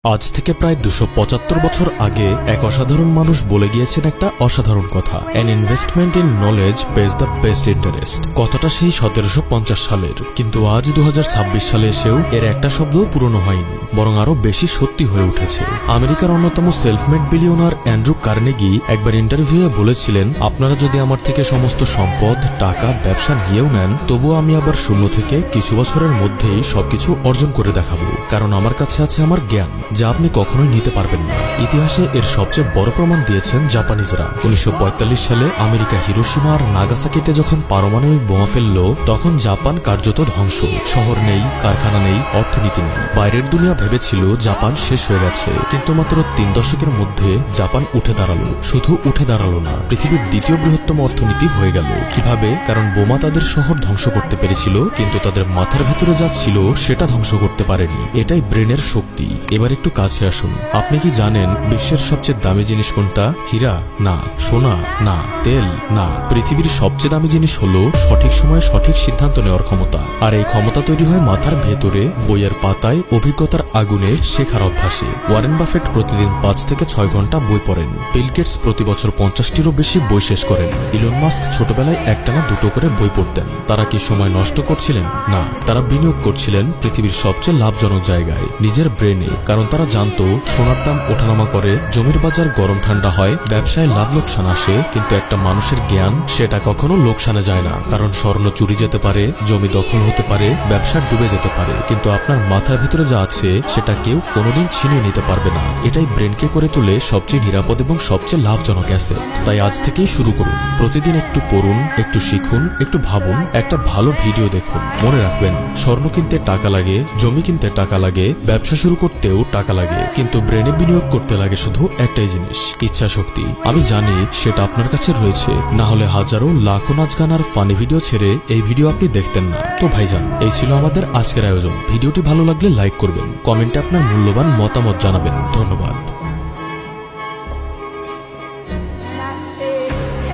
আজ থেকে প্রায় 275 বছর আগে এক অসাধারণ মানুষ বলে গিয়েছেন একটা অসাধারণ কথা, an investment in knowledge page the best interest. কথাটা সেই 1750 সালের, কিন্তু আজ 2026 সালে এসেও এর একটা শব্দও পুরনো হয়নি, বরং আরো বেশি সত্যি হয়ে উঠেছে। আমেরিকার অন্যতম সেলফমেড বিলিয়নার অ্যান্ড্রু কার্নেগি একবার ইন্টারভিউয়ে বলেছিলেন, আপনারা যদি আমার থেকে সমস্ত সম্পদ, টাকা, ব্যবসা নিয়েও নেন, তবুও আমি আবার শূন্য থেকে কিছু বছরের মধ্যেই সবকিছু অর্জন করে দেখাবো, কারণ আমার কাছে আছে আমার জ্ঞান, যা আপনি কখনোই নিতে পারবেন না। ইতিহাসে এর সবচেয়ে বড় প্রমাণ দিয়েছেন জাপানিজরা। 1945 সালে আমেরিকা হিরোশিমা আর নাগাসাকিতে যখন পারমাণবিক বোমা ফেলল, তখন জাপান কার্যত ধ্বংস। শহর নেই, কারখানা নেই, অর্থনীতি নেই। বাইরের দুনিয়া ভেবেছিল জাপান শেষ হয়ে গেছে, কিন্তু মাত্র 3 দশকের মধ্যে জাপান উঠে দাঁড়ালো। শুধু উঠে দাঁড়ালো না, পৃথিবীর দ্বিতীয় বৃহত্তম অর্থনীতি হয়ে গেল। কিভাবে? কারণ বোমা তাদের শহর ধ্বংস করতে পেরেছিল, কিন্তু তাদের মাথার ভেতরে যা ছিল সেটা ধ্বংস করতে পারেনি। এটাই ব্রেনের শক্তি। এবার একটু কাছে আসুন। আপনি কি জানেন বিশ্বের সবচেয়ে দামি জিনিস কোনটা? হীরা না, সোনা না, তেল না। পৃথিবীর সবচেয়ে দামি জিনিস হলো সঠিক সময়ে সঠিক সিদ্ধান্ত নেওয়ার ক্ষমতা। আর এই ক্ষমতা তৈরি হয় মাথার ভেতরে, বইয়ের পাতায়, অভিজ্ঞতার আগুনে, শেখার অভ্যাসে। ওয়ারেন বাফেট প্রতিদিন 5 থেকে 6 ঘন্টা বই পড়েন। বিল গেটস প্রতি বছর 50টিরও বেশি বই শেষ করেন। ইলন মাস্ক ছোটবেলায় একটানা 2টো করে বই পড়তেন। তারা কি সময় নষ্ট করছিলেন? না, তারা বিনিয়োগ করছিলেন পৃথিবীর সবচেয়ে লাভজনক জায়গায়, নিজের ব্রেনে। কারণ তারা জানতো সোনার দাম ওঠানামা করে, জমির বাজার গরম ঠান্ডা হয়, ব্যবসায় লাভ লোকসান আসে, কিন্তু একটা মানুষের জ্ঞান সেটা কখনো লোকসানে যায় না। কারণ স্বর্ণ চুরি যেতে পারে, জমি দখল হতে পারে, ব্যবসা ডুবে যেতে পারে, কিন্তু আপনার মাথার ভিতরে যা আছে সেটা কেউ কোনোদিন ছিনিয়ে নিতে পারবে না। এটাই ব্রেনকে করে তোলে সবচেয়ে নিরাপদ এবং সবচেয়ে লাভজনক অ্যাসেট। তাই আজ থেকেই শুরু করুন। প্রতিদিন একটু পড়ুন, একটু শিখুন, একটু ভাবুন, একটা ভালো ভিডিও দেখুন। মনে রাখবেন, স্বর্ণ কিনতে টাকা লাগে, জমি কিনতে টাকা লাগে, ব্যবসা শুরু করতেও টাকা লাগে, কিন্তু ব্রেনে বিনিয়োগ করতে লাগে শুধু একটাই জিনিস, ইচ্ছা শক্তি। আমি জানি সেটা আপনার কাছে রয়েছে, না হলে হাজারো লাখো নাচ গান আর ফানি ভিডিও ছেড়ে এই ভিডিও আপনি দেখতেন না। তো ভাইজান, এই ছিল আমাদের আজকের আয়োজন। ভিডিওটি ভালো লাগলে লাইক করবেন, কমেন্টে আপনার মূল্যবান মতামত জানাবেন। ধন্যবাদ।